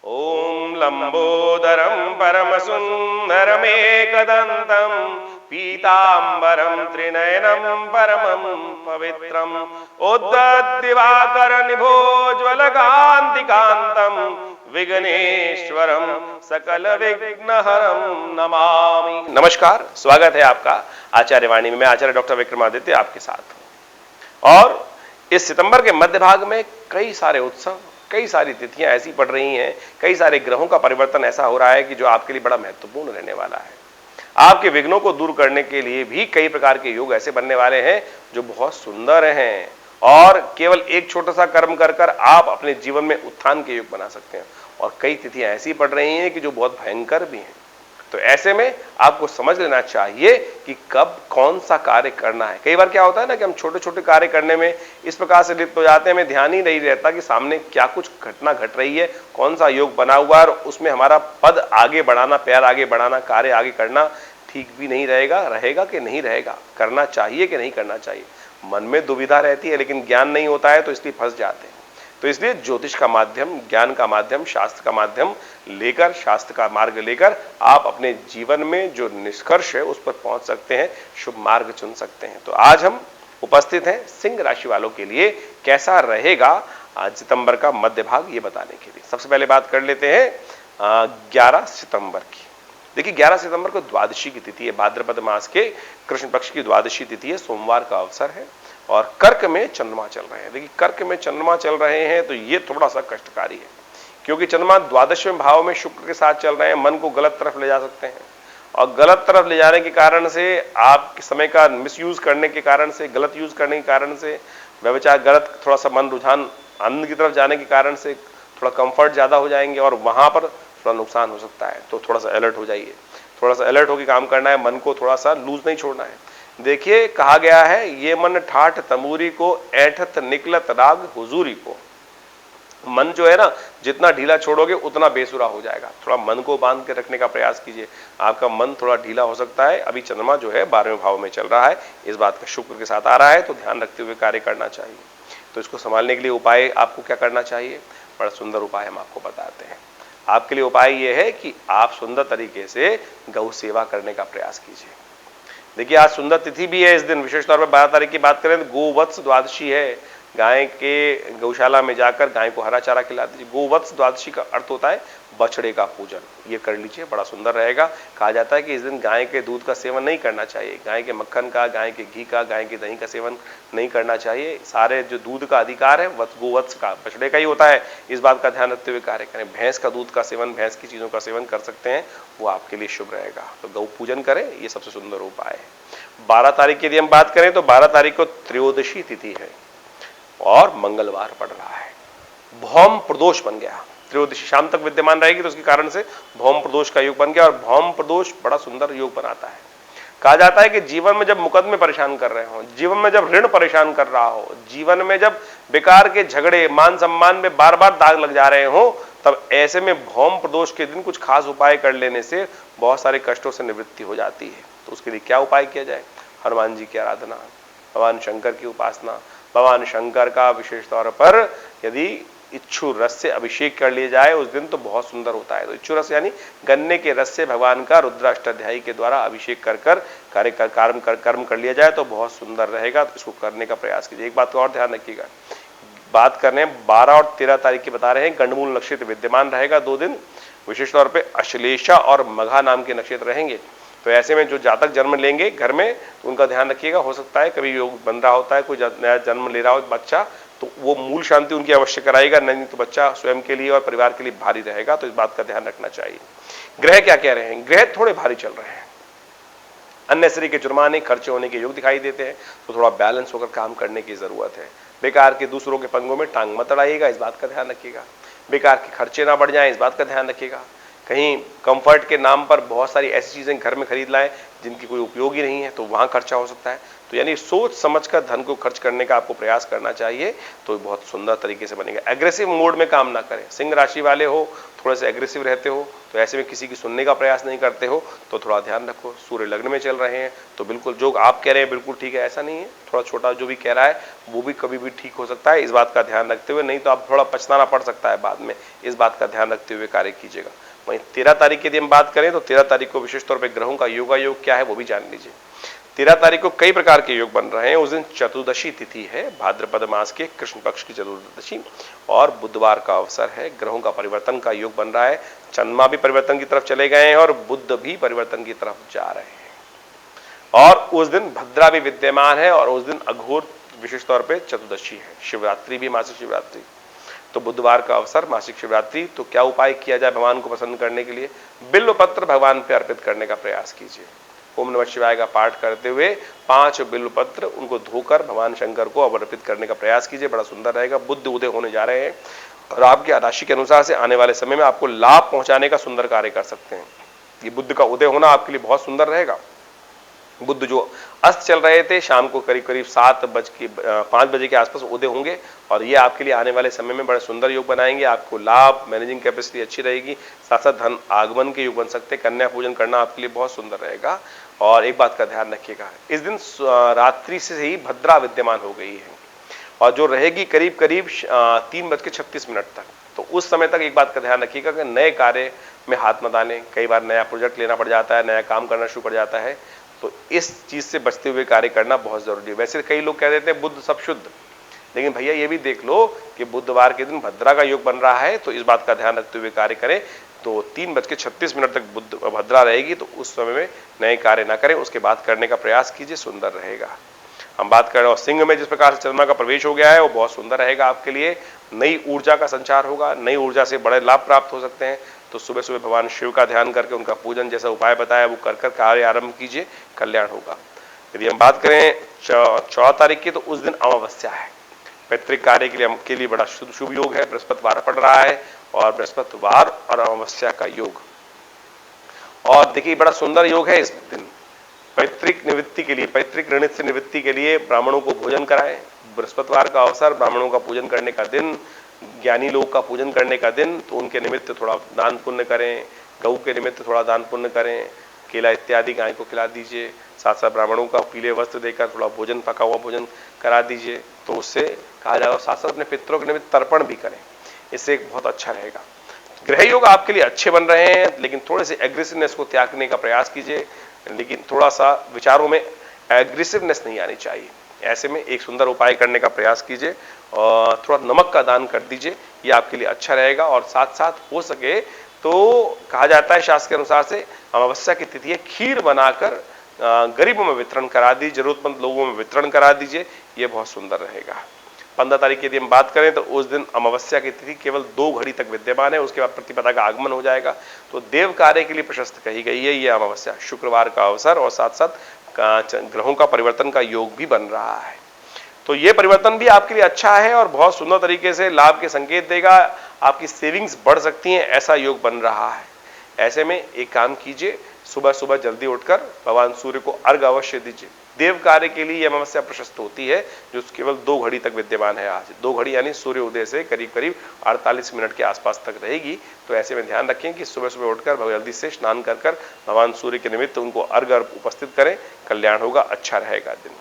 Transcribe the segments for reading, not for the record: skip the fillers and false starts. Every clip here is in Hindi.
ओम लंबोदरम परमसुंदरमेकदंतम पीतांबरम त्रिनयनम परमं पवित्रम उद्ददिवाकर निभोज्वलकांतिकांतम विघ्नेश्वरम सकल विघ्नहरम नमामि। नमस्कार, स्वागत है आपका आचार्य वाणी में। मैं आचार्य डॉक्टर विक्रमादित्य आपके साथ हूं। और इस सितंबर के मध्य भाग में कई सारे उत्सव, कई सारी तिथियां ऐसी पड़ रही हैं, कई सारे ग्रहों का परिवर्तन ऐसा हो रहा है कि जो आपके लिए बड़ा महत्वपूर्ण रहने वाला है। आपके विघ्नों को दूर करने के लिए भी कई प्रकार के योग ऐसे बनने वाले हैं जो बहुत सुंदर हैं, और केवल एक छोटा सा कर्म कर कर आप अपने जीवन में उत्थान के योग बना सकते हैं। और कई तिथियां ऐसी पड़ रही हैं कि जो बहुत भयंकर भी हैं। तो ऐसे में आपको समझ लेना चाहिए कि कब कौन सा कार्य करना है। कई बार क्या होता है ना कि हम छोटे छोटे कार्य करने में इस प्रकार से लिप्त हो जाते हैं, हमें ध्यान ही नहीं रहता कि सामने क्या कुछ घटना घट रही है, कौन सा योग बना हुआ है, और उसमें हमारा पद आगे बढ़ाना, पैर आगे बढ़ाना, कार्य आगे करना ठीक भी नहीं रहेगा कि नहीं रहेगा, करना चाहिए कि नहीं करना चाहिए। मन में दुविधा रहती है, लेकिन ज्ञान नहीं होता है तो इसलिए फंस जाते हैं। तो इसलिए ज्योतिष का माध्यम, ज्ञान का माध्यम, शास्त्र का माध्यम लेकर, शास्त्र का मार्ग लेकर आप अपने जीवन में जो निष्कर्ष है उस पर पहुंच सकते हैं, शुभ मार्ग चुन सकते हैं। तो आज हम उपस्थित हैं सिंह राशि वालों के लिए कैसा रहेगा आज सितंबर का मध्य भाग, ये बताने के लिए। सबसे पहले बात कर लेते हैं 11 सितंबर की। देखिए 11 सितंबर को द्वादशी की तिथि है, भाद्रपद मास के कृष्ण पक्ष की द्वादशी तिथि है, सोमवार का अवसर है, और कर्क में चंद्रमा चल रहे हैं। देखिए कर्क में चंद्रमा चल रहे हैं तो ये थोड़ा सा कष्टकारी है, क्योंकि चंद्रमा द्वादशवें भाव में शुक्र के साथ चल रहे हैं, मन को गलत तरफ ले जा सकते हैं। और गलत तरफ ले जाने के कारण से, आप समय का मिसयूज करने के कारण से, गलत यूज करने के कारण से, व्यवचार गलत, थोड़ा सा मन रुझान आनंद की तरफ जाने के कारण से थोड़ा कंफर्ट ज्यादा हो जाएंगे और वहां पर थोड़ा नुकसान हो सकता है। तो थोड़ा सा अलर्ट हो जाइए, थोड़ा सा अलर्ट होकर काम करना है, मन को थोड़ा सा लूज नहीं छोड़ना है। देखिए कहा गया है, ये मन ठाठ तमूरी को ऐठत निकलत राग हुजूरी को। मन जो है ना, जितना ढीला छोड़ोगे उतना बेसुरा हो जाएगा। थोड़ा मन को बांध के रखने का प्रयास कीजिए, आपका मन थोड़ा ढीला हो सकता है। अभी चंद्रमा जो है 12वें भाव में चल रहा है, इस बात का शुक्र के साथ आ रहा है, तो ध्यान रखते हुए कार्य करना चाहिए। तो इसको संभालने के लिए उपाय आपको क्या करना चाहिए, बड़ा सुंदर उपाय हम आपको बताते हैं। आपके लिए उपाय यह है कि आप सुंदर तरीके से गौ सेवा करने का प्रयास कीजिए। देखिए आज सुंदर तिथि भी है, इस दिन विशेष तौर पर 12 तारीख की बात करें तो गोवत्स द्वादशी है। गाय के गौशाला में जाकर गाय को हरा चारा खिला दीजिए। गोवत्स द्वादशी का अर्थ होता है बछड़े का पूजन, ये कर लीजिए, बड़ा सुंदर रहेगा। कहा जाता है कि इस दिन गाय के दूध का सेवन नहीं करना चाहिए, गाय के मक्खन का, गाय के घी का, गाय के दही का सेवन नहीं करना चाहिए। सारे जो दूध का अधिकार है गोवत्स का, बछड़े का ही होता है, इस बात का ध्यान रखते हुए कार्य करें। भैंस का दूध का सेवन, भैंस की चीजों का सेवन कर सकते हैं, वो आपके लिए शुभ रहेगा। तो गौ पूजन करें, ये सबसे सुंदर उपाय है। 12 तारीख की यदि हम बात करें तो 12 तारीख को त्रयोदशी तिथि है और मंगलवार पड़ रहा है। भौम प्रदोष बन गया, त्रयोदशी शाम तक विद्यमान रहेगी, तो उसके कारण से भौम प्रदोष का योग बन गया। और भौम प्रदोष बड़ा सुंदर योग बनाता है। कहा जाता है कि जीवन में जब मुकदमे परेशान कर रहे हो, जीवन में जब ऋण परेशान कर रहा हो, जीवन में जब बेकार के झगड़े, मान सम्मान में बार बार दाग लग जा रहे हो, तब ऐसे में भौम प्रदोष के दिन कुछ खास उपाय कर लेने से बहुत सारे कष्टों से निवृत्ति हो जाती है। तो उसके लिए क्या उपाय किया जाए, हनुमान जी की आराधना, भगवान शंकर की उपासना, भगवान शंकर का विशेष तौर पर यदि इच्छु रस से अभिषेक कर लिया जाए उस दिन तो बहुत सुंदर होता है। तो इच्छु रस यानी गन्ने के रस से भगवान का रुद्राष्टाध्यायी के द्वारा अभिषेक कर कर्म कर लिया जाए तो बहुत सुंदर रहेगा। तो इसको करने का प्रयास कीजिए। एक बात को और ध्यान रखिएगा, बात करने 12 और 13 तारीख की बता रहे हैं, गंडमूल नक्षत्र विद्यमान रहेगा 2 दिन। विशेष तौर पर अश्लेषा और मघा नाम के नक्षत्र रहेंगे। तो ऐसे में जो जातक जन्म लेंगे घर में, तो उनका ध्यान रखिएगा। हो सकता है कभी योग बन रहा होता है, कोई नया जन्म ले रहा हो बच्चा, तो वो मूल शांति उनकी अवश्य कराएगा, नहीं तो बच्चा स्वयं के लिए और परिवार के लिए भारी रहेगा। तो इस बात का ध्यान रखना चाहिए। ग्रह क्या कह रहे हैं, ग्रह थोड़े भारी चल रहे हैं, अननेसेसरी के जुर्माने खर्चे होने के योग दिखाई देते हैं। तो थोड़ा बैलेंस होकर काम करने की जरूरत है। बेकार के दूसरों के पंगों में टांग मत अड़ाइएगा, इस बात का ध्यान रखिएगा। बेकार के खर्चे ना बढ़ जाएं, इस बात का ध्यान रखिएगा। कहीं कंफर्ट के नाम पर बहुत सारी ऐसी चीजें घर में खरीद लाएं जिनकी कोई उपयोग ही नहीं है, तो वहां खर्चा हो सकता है। तो यानी सोच समझकर धन को खर्च करने का आपको प्रयास करना चाहिए, तो बहुत सुंदर तरीके से बनेगा। एग्रेसिव मोड में काम ना करें। सिंह राशि वाले हो थोड़े से एग्रेसिव रहते हो, तो ऐसे में किसी की सुनने का प्रयास नहीं करते हो, तो थोड़ा ध्यान रखो। सूर्य लग्न में चल रहे हैं तो बिल्कुल जो आप कह रहे हैं बिल्कुल ठीक है, ऐसा नहीं है। थोड़ा छोटा जो भी कह रहा है वो भी कभी भी ठीक हो सकता है, इस बात का ध्यान रखते हुए, नहीं तो आप थोड़ा पछताना पड़ सकता है बाद में, इस बात का ध्यान रखते हुए कार्य कीजिएगा। वहीं 13 तारीख की यदि हम बात करें तो 13 तारीख को विशेष तौर पर ग्रहों का योगायोग क्या है वो भी जान लीजिए। 13 तारीख को कई प्रकार के योग बन रहे हैं। उस दिन चतुर्दशी तिथि है, भाद्रपद मास के कृष्ण पक्ष की चतुर्दशी, और बुधवार का अवसर है। ग्रहों का परिवर्तन का योग बन रहा है, चंद्रमा भी परिवर्तन की तरफ चले गए हैं और बुध भी परिवर्तन की तरफ जा रहे हैं। और उस दिन भद्रा भी विद्यमान है और उस दिन अघोर विशेष तौर पर चतुर्दशी है। शिवरात्रि भी, मासिक शिवरात्रि, तो बुधवार का अवसर, मासिक शिवरात्रि। तो क्या उपाय किया जाए भगवान को प्रसन्न करने के लिए? बिल्व पत्र भगवान पे अर्पित करने का प्रयास कीजिए। ओम नमः शिवाय का पाठ करते हुए 5 बिल्व पत्र उनको धोकर भगवान शंकर को अर्पित करने का प्रयास कीजिए, बड़ा सुंदर रहेगा। बुध उदय होने जा रहे हैं और आपकी राशि के अनुसार से आने वाले समय में आपको लाभ पहुंचाने का सुंदर कार्य कर सकते हैं। ये बुध का उदय होना आपके लिए बहुत सुंदर रहेगा। बुध जो अस्त चल रहे थे, शाम को करीब करीब 5 बजे के आसपास उदय होंगे और ये आपके लिए आने वाले समय में बड़े सुंदर योग बनाएंगे। आपको लाभ, मैनेजिंग कैपेसिटी अच्छी रहेगी, साथ साथ धन आगमन के योग बन सकते हैं। कन्या पूजन करना आपके लिए बहुत सुंदर रहेगा। और एक बात का ध्यान रखिएगा, इस दिन रात्रि से ही भद्रा विद्यमान हो गई है और जो रहेगी करीब करीब 3:36 तक। तो उस समय तक एक बात का ध्यान रखिएगा कि नए कार्य में हाथ मत डालें। कई बार नया प्रोजेक्ट लेना पड़ जाता है, नया काम करना शुरू पड़ जाता है, तो इस चीज से बचते हुए कार्य करना बहुत जरूरी है। वैसे कई लोग कह देते हैं बुध सब शुद्ध, लेकिन भैया ये भी देख लो कि बुधवार के दिन भद्रा का योग बन रहा है, तो इस बात का ध्यान रखते हुए कार्य करें। तो 3:36 तक बुध भद्रा रहेगी, तो उस समय में नए कार्य ना करें, उसके बाद करने का प्रयास कीजिए, सुंदर रहेगा। हम बात कर रहे हैं सिंह में जिस प्रकार से चंद्रमा का प्रवेश हो गया है वो बहुत सुंदर रहेगा आपके लिए। नई ऊर्जा का संचार होगा, नई ऊर्जा से बड़े लाभ प्राप्त हो सकते हैं। तो सुबह सुबह भगवान शिव का ध्यान करके उनका पूजन जैसा उपाय बताया वो कर कार्य आरंभ कीजिए, कल्याण होगा। यदि हम बात करें 14 तारीख की, तो उस दिन अमावस्या है। पैतृक कार्य के लिए बड़ा शुभ योग है। बृहस्पतिवार पड़ रहा है और बृहस्पतिवार और अमावस्या का योग, और देखिए बड़ा सुंदर योग है इस दिन। पैतृक निवृत्ति के लिए, पैतृक ऋण से निवृत्ति के लिए ब्राह्मणों को भोजन कराएं। बृहस्पतिवार का अवसर, ब्राह्मणों का पूजन करने का दिन, ज्ञानी लोग का पूजन करने का दिन, तो उनके निमित्त थोड़ा दान पुण्य करें, गऊ के निमित्त थोड़ा दान पुण्य करें, केला इत्यादि गाय को खिला दीजिए। साथ साथ ब्राह्मणों का पीले वस्त्र देकर थोड़ा भोजन, पका हुआ भोजन करा दीजिए, तो उससे कहा जाएगा। साथ साथ अपने पितरों के निमित्त तर्पण भी करें, इससे एक बहुत अच्छा रहेगा। ग्रह योग आपके लिए अच्छे बन रहे हैं, लेकिन थोड़े से एग्रेसिवनेस को त्यागने का प्रयास कीजिए, लेकिन थोड़ा सा विचारों में एग्रेसिवनेस नहीं आनी चाहिए। ऐसे में एक सुंदर उपाय करने का प्रयास कीजिए और थोड़ा नमक का दान कर दीजिए, ये आपके लिए अच्छा रहेगा। और साथ साथ हो सके तो कहा जाता है शास्त्र के अनुसार से अमावस्या की तिथि है, खीर बनाकर गरीबों में वितरण करा दीजिए, जरूरतमंद लोगों में वितरण करा दीजिए, ये बहुत सुंदर रहेगा। 15 तारीख की यदि हम बात करें तो उस दिन अमावस्या की तिथि केवल 2 घड़ी तक विद्यमान है, उसके बाद प्रतिपदा का आगमन हो जाएगा। तो देव कार्य के लिए प्रशस्त कही गई है ये अमावस्या। शुक्रवार का अवसर और साथ साथ ग्रहों का परिवर्तन का योग भी बन रहा है, तो ये परिवर्तन भी आपके लिए अच्छा है और बहुत सुंदर तरीके से लाभ के संकेत देगा। आपकी सेविंग्स बढ़ सकती हैं, ऐसा योग बन रहा है। ऐसे में एक काम कीजिए, सुबह सुबह जल्दी उठकर भगवान सूर्य को अर्घ अवश्य दीजिए। देव कार्य के लिए यह अमावस्या प्रशस्त होती है, जो केवल 2 घड़ी तक विद्यमान है। आज 2 घड़ी यानी सूर्य उदय से करीब करीब 48 मिनट के आसपास तक रहेगी। तो ऐसे में ध्यान रखें कि सुबह सुबह उठकर जल्दी से स्नान कर भगवान सूर्य के निमित्त उनको अर्घ उपस्थित करें, कल्याण होगा, अच्छा रहेगा दिन।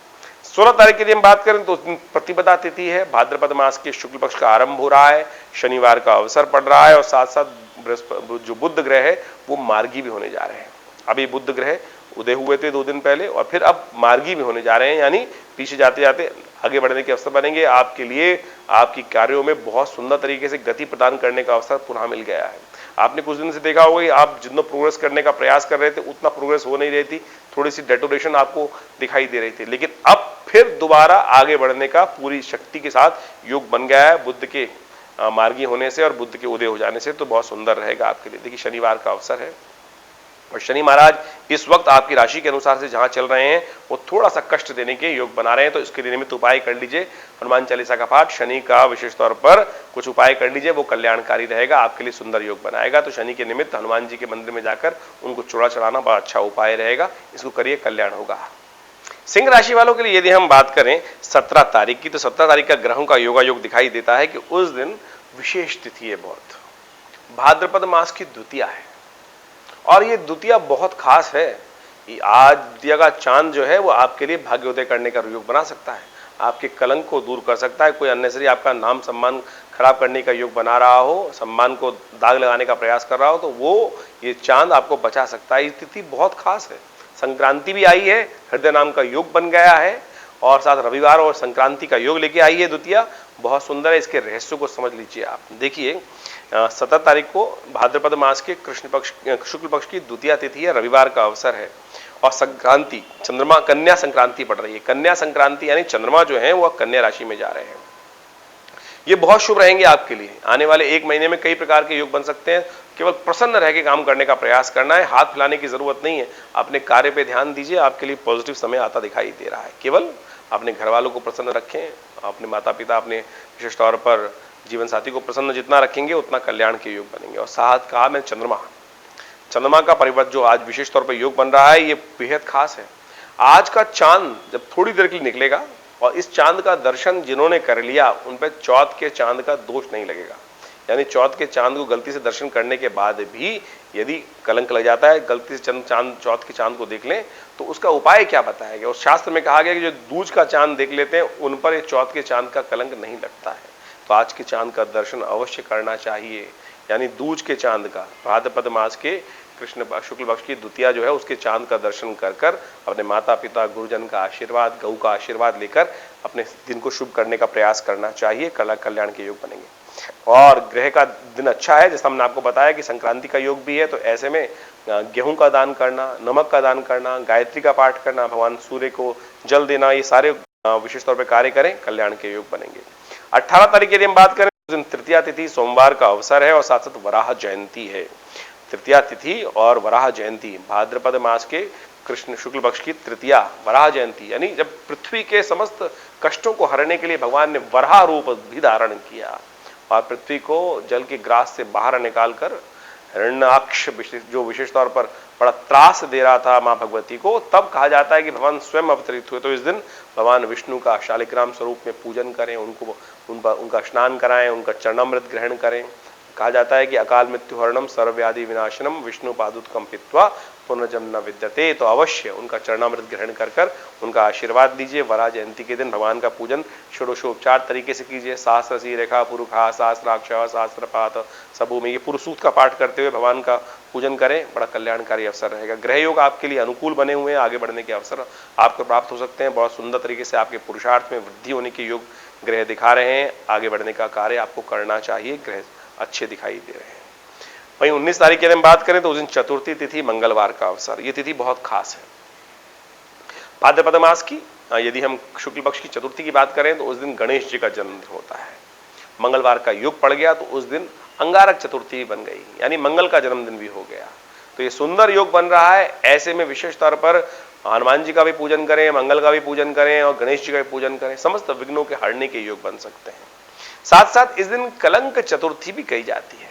16 तारीख की यदि हम बात करें तो उस दिन प्रतिपदा तिथि है, भाद्रपद मास के शुक्ल पक्ष का आरंभ हो रहा है, शनिवार का अवसर पड़ रहा है और साथ साथ जो बुध ग्रह है वो मार्गी भी होने जा रहे हैं। अभी बुध ग्रह उदय हुए थे 2 दिन पहले और फिर अब मार्गी भी होने जा रहे हैं, यानी पीछे जाते जाते आगे बढ़ने के अवसर बनेंगे आपके लिए। आपकी कार्यों में बहुत सुंदर तरीके से गति प्रदान करने का अवसर पुनः मिल गया है। आपने कुछ दिन से देखा होगा कि आप जितना प्रोग्रेस करने का प्रयास कर रहे थे उतना प्रोग्रेस हो नहीं रही थी, थोड़ी सी डेटोरेशन आपको दिखाई दे रही थी, लेकिन अब फिर दोबारा आगे बढ़ने का पूरी शक्ति के साथ योग बन गया है बुध के मार्गी होने से और बुध के उदय हो जाने से। तो बहुत सुंदर रहेगा आपके लिए। देखिए शनिवार का अवसर है और शनि महाराज इस वक्त आपकी राशि के अनुसार से जहां चल रहे हैं वो थोड़ा सा कष्ट देने के योग बना रहे हैं, तो इसके निमित्त उपाय कर लीजिए। हनुमान चालीसा का पाठ, शनि का विशेष तौर पर कुछ उपाय कर लीजिए, वो कल्याणकारी रहेगा, आपके लिए सुंदर योग बनाएगा। तो शनि के निमित्त हनुमान जी के मंदिर में जाकर उनको चूड़ा चढ़ाना बड़ा अच्छा उपाय रहेगा, इसको करिए, कल्याण होगा। सिंह राशि वालों के लिए यदि हम बात करें 17 तारीख की, तो 17 तारीख का ग्रहों का योगा योग दिखाई देता है कि उस दिन विशेष तिथि है बहुत। भाद्रपद मास की द्वितीया है और ये द्वितीया बहुत खास है। आज द्वितीया का चांद जो है वो आपके लिए भाग्योदय करने का योग बना सकता है, आपके कलंक को दूर कर सकता है। कोई अननेसरी आपका नाम सम्मान खराब करने का योग बना रहा हो, सम्मान को दाग लगाने का प्रयास कर रहा हो, तो वो ये चांद आपको बचा सकता है। ये तिथि बहुत खास है। संक्रांति भी आई है, हृदय नाम का योग बन गया है और साथ रविवार और संक्रांति का योग लेके आई है द्वितीया। बहुत सुंदर है, इसके रहस्यों को समझ लीजिए आप। देखिए 17 तारीख को भाद्रपद मास के कृष्ण पक्ष शुक्ल पक्ष की द्वितीया तिथि है, रविवार का अवसर है और संक्रांति चंद्रमा कन्या संक्रांति पड़ रही है। कन्या संक्रांति यानी चंद्रमा जो है वो कन्या राशि में जा रहे हैं। ये बहुत शुभ रहेंगे आपके लिए। आने वाले एक महीने में कई प्रकार के योग बन सकते हैं। केवल प्रसन्न रह के काम करने का प्रयास करना है, हाथ फैलाने की जरूरत नहीं है। अपने कार्य पे ध्यान दीजिए, आपके लिए पॉजिटिव समय आता दिखाई दे रहा है। केवल अपने घर वालों को प्रसन्न रखें, अपने माता पिता, अपने विशेष तौर पर जीवन साथी को प्रसन्न जितना रखेंगे उतना कल्याण के योग बनेंगे। और साथ कहा मैं चंद्रमा का परिवर्तन जो आज विशेष तौर पर योग बन रहा है, ये बेहद खास है। आज का चांद जब थोड़ी देर के लिए निकलेगा और इस चांद का दर्शन जिन्होंने कर लिया उन पर चौथ के चांद का दोष नहीं लगेगा। यानी चौथ के चांद को गलती से दर्शन करने के बाद भी यदि कलंक लग जाता है, गलती से चौथ के चांद को देख लें, तो उसका उपाय क्या बताया गया। और शास्त्र में कहा गया कि जो दूज का चांद देख लेते हैं उन पर ये चौथ के चांद का कलंक नहीं लगता है। तो आज के चांद का दर्शन अवश्य करना चाहिए। यानी दूज के चांद का, भाद्रपद मास के कृष्ण शुक्ल पक्ष की द्वितीया जो है उसके चांद का दर्शन कर कर अपने माता पिता गुरुजन का आशीर्वाद, गौ का आशीर्वाद लेकर अपने दिन को शुभ करने का प्रयास करना चाहिए। कल्याण के योग बनेंगे। और ग्रह का दिन अच्छा है, जैसा हमने आपको बताया कि संक्रांति का योग भी है। तो ऐसे में गेहूं का दान करना, नमक का दान करना, गायत्री का पाठ करना, भगवान सूर्य को जल देना, ये सारे विशेष तौर पर कार्य करें, कल्याण के योग बनेंगे। 18 तारीख यदि हम बात करें, उस दिन तृतीया तिथि सोमवार का अवसर है और साथ साथ वराह जयंती है। तृतीया तिथि और वराह जयंती, भाद्रपद मास के कृष्ण शुक्ल पक्ष की तृतीया वराह जयंती, यानी जब पृथ्वी के समस्त कष्टों को हरने के लिए भगवान ने वराह रूप भी धारण किया और पृथ्वी को जल के ग्रास से बाहर निकालकर हिरण्याक्ष जो विशेष तौर पर बड़ा त्रास दे रहा था मां भगवती को, तब कहा जाता है कि भगवान स्वयं अवतरित हुए। तो इस दिन भगवान विष्णु का शालिग्राम स्वरूप में पूजन करें, उनका स्नान कराएं, उनका चरणामृत ग्रहण करें। कहा जाता है कि अकाल मृत्यु हरणम सर्वव्याधि विनाशनम विष्णु पादुत्कम पित्वा पुनर्जन्म न विद्यते। तो अवश्य उनका चरणामृत ग्रहण कर कर उनका आशीर्वाद दीजिए। वराह जयंती के दिन भगवान का पूजन षोडशोपचार तरीके से कीजिए। सहस्रसी रेखा पुरुखा सहस्राक्ष सहस्रपात सबू में ये पूर्व सूक्त का पाठ करते हुए भगवान का पूजन करें, बड़ा कल्याणकारी अवसर रहेगा। ग्रह योग आपके लिए अनुकूल बने हुए हैं, आगे बढ़ने के अवसर आपको प्राप्त हो सकते हैं। बहुत सुंदर तरीके से आपके पुरुषार्थ में वृद्धि होने के योग ग्रह दिखा रहे हैं। आगे बढ़ने का कार्य आपको करना चाहिए, ग्रह अच्छे दिखाई दे रहे हैं। वहीं 19 तारीख की हम बात करें तो उस दिन चतुर्थी तिथि मंगलवार का अवसर। ये तिथि बहुत खास है भाद्रपद मास की। यदि हम शुक्ल पक्ष की चतुर्थी की बात करें तो उस दिन गणेश जी का जन्मदिन होता है। मंगलवार का योग पड़ गया तो उस दिन अंगारक चतुर्थी बन गई, यानी मंगल का जन्मदिन भी हो गया। तो ये सुंदर योग बन रहा है। ऐसे में विशेष तौर पर हनुमान जी का भी पूजन करें, मंगल का भी पूजन करें और गणेश जी का भी पूजन करें, समस्त विघ्नों के हरने के योग बन सकते हैं। साथ साथ इस दिन कलंक चतुर्थी भी कही जाती है।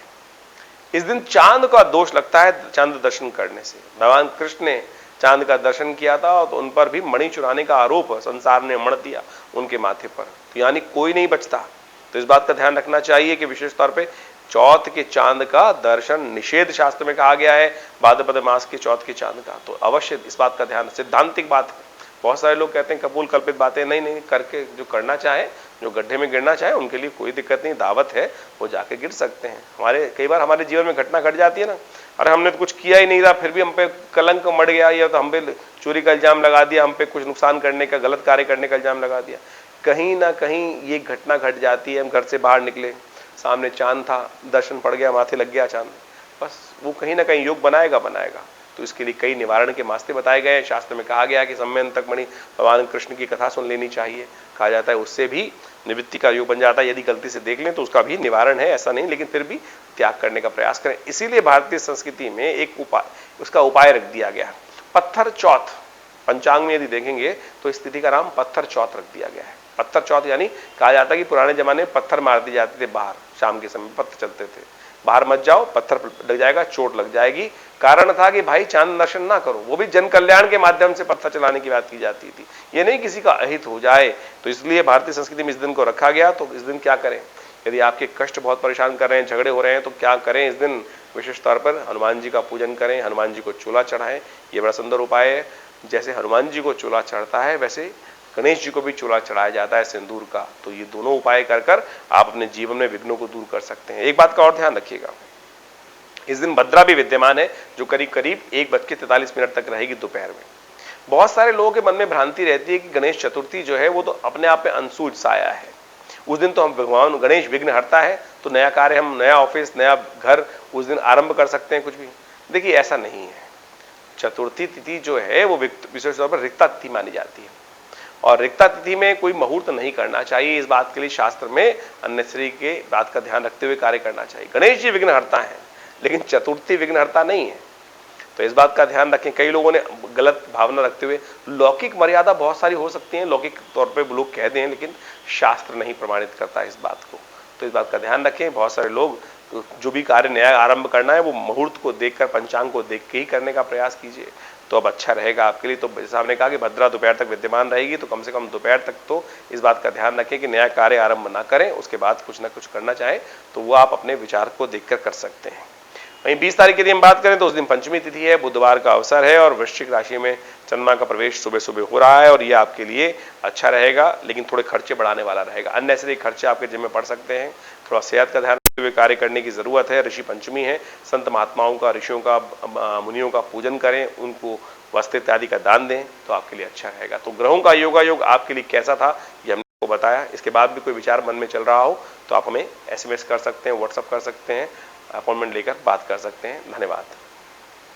इस दिन चांद का दोष लगता है चांद दर्शन करने से। भगवान कृष्ण ने चांद का दर्शन किया था तो उन पर भी मणि चुराने का आरोप संसार ने मण दिया उनके माथे पर। तो यानी कोई नहीं बचता। तो इस बात का ध्यान रखना चाहिए कि विशेष तौर पे चौथ के चांद का दर्शन निषेध शास्त्र में कहा गया है, भाद्रपद मास के चौथ के चांद का। तो अवश्य इस बात का ध्यान, सिद्धांतिक बात है। बहुत सारे लोग कहते हैं कपूल कल्पित बातें, नहीं करके जो करना चाहे, जो गड्ढे में गिरना चाहे उनके लिए कोई दिक्कत नहीं, दावत है, वो जाके गिर सकते हैं। कई बार हमारे जीवन में घटना घट जाती है ना, अरे हमने तो कुछ किया ही नहीं था फिर भी हम पे कलंक मड़ गया, या तो हम पे चोरी का इल्जाम लगा दिया, हम पे कुछ नुकसान करने का, गलत कार्य करने का इल्जाम लगा दिया। कहीं ना कहीं ये घटना घट जाती है। हम घर से बाहर निकले, सामने चांद था, दर्शन पड़ गया, माथे लग गया चांद, बस वो कहीं ना कहीं योग बनाएगा। तो इसके लिए कई निवारण के मास्ते बताए गए हैं। शास्त्र में कहा गया कि सम्यंतक मणि भगवान कृष्ण की कथा सुन लेनी चाहिए। कहा जाता है उससे भी निवृत्ति का योग बन जाता है। यदि गलती से देख लें तो उसका भी निवारण है, ऐसा नहीं, लेकिन फिर भी त्याग करने का प्रयास करें। इसीलिए भारतीय संस्कृति में एक उपाय, उसका उपाय रख दिया गया, पत्थर चौथ। पंचांग में यदि देखेंगे तो इस तिथि का नाम पत्थर चौथ रख दिया गया है। पत्थर चौथ यानी कहा जाता है कि पुराने जमाने में पत्थर मार दिए जाते थे बाहर, शाम के समय पत्थर चलते थे, बाहर मत जाओ, पत्थर लग जाएगा, चोट लग जाएगी। कारण था कि भाई चांद दर्शन ना करो। वो भी जन कल्याण के माध्यम से पत्थर चलाने की बात की जाती थी, ये नहीं किसी का अहित हो जाए। तो इसलिए भारतीय संस्कृति में इस दिन को रखा गया। तो इस दिन क्या करें, यदि आपके कष्ट बहुत परेशान कर रहे हैं, झगड़े हो रहे हैं, तो क्या करें इस दिन? विशेष तौर पर हनुमान जी का पूजन करें, हनुमान जी को चूल्हा चढ़ाएं। ये बड़ा सुंदर उपाय है। जैसे हनुमान जी को चूल्हा चढ़ता है, वैसे गणेश जी को भी चूल्हा चढ़ाया जाता है सिंदूर का। तो ये दोनों उपाय कर कर आप अपने जीवन में विघ्नों को दूर कर सकते हैं। एक बात का और ध्यान रखिएगा, इस दिन भद्रा भी विद्यमान है, जो करीब करीब 1:43 तक रहेगी दोपहर में। बहुत सारे लोगों के मन में भ्रांति रहती है कि गणेश चतुर्थी जो है वो तो अपने आप में अनसूच साया है, उस दिन तो हम भगवान गणेश विघ्न हरता है, तो नया कार्य, हम नया ऑफिस, नया घर उस दिन आरंभ कर सकते हैं कुछ भी। देखिए, ऐसा नहीं है। चतुर्थी तिथि जो है वो विशेष तौर पर रिक्ता तिथि मानी जाती है, और रिक्ता तिथि में कोई मुहूर्त नहीं करना चाहिए। इस बात के लिए शास्त्र में अन्यश्री के बात का ध्यान रखते हुए कार्य करना चाहिए। गणेश जी विघ्न हरता है, लेकिन चतुर्थी विघ्न हरता नहीं है, तो इस बात का ध्यान रखें। कई लोगों ने गलत भावना रखते हुए, लौकिक मर्यादा बहुत सारी हो सकती है, लौकिक तौर पे लोग कह दें, लेकिन शास्त्र नहीं प्रमाणित करता इस बात को। तो इस बात का ध्यान रखें। बहुत सारे लोग जो भी कार्य नया आरंभ करना है वो मुहूर्त को देखकर, पंचांग को देख के ही करने का प्रयास कीजिए, तो अब अच्छा रहेगा आपके लिए। तो जैसा हमने कहा कि भद्रा दोपहर तक विद्यमान रहेगी, तो कम से कम दोपहर तक तो इस बात का ध्यान रखें कि नया कार्य आरंभ ना करें, उसके बाद कुछ ना कुछ करना चाहें तो वो आप अपने विचार को देखकर कर सकते हैं। वहीं 20 तारीख की यदि हम बात करें तो उस दिन पंचमी तिथि है, बुधवार का अवसर है, और वृश्चिक राशि में चंद्रमा का प्रवेश सुबह सुबह हो रहा है, और ये आपके लिए अच्छा रहेगा, लेकिन थोड़े खर्चे बढ़ाने वाला रहेगा। अननेसेसरी खर्चे आपके जिम्मे पड़ सकते हैं। थोड़ा सेहत का ध्यान रखते हुए कार्य करने की जरूरत है। ऋषि पंचमी है, संत महात्माओं का, ऋषियों का, मुनियों का पूजन करें, उनको वस्त्र इत्यादि का दान दें, तो आपके लिए अच्छा रहेगा। तो ग्रहों का योगायोग आपके लिए कैसा था ये हमने आपको बताया। इसके बाद भी कोई विचार मन में चल रहा हो तो आप हमें SMS कर सकते हैं, व्हाट्सएप कर सकते हैं, अपॉइंटमेंट लेकर बात कर सकते हैं। धन्यवाद।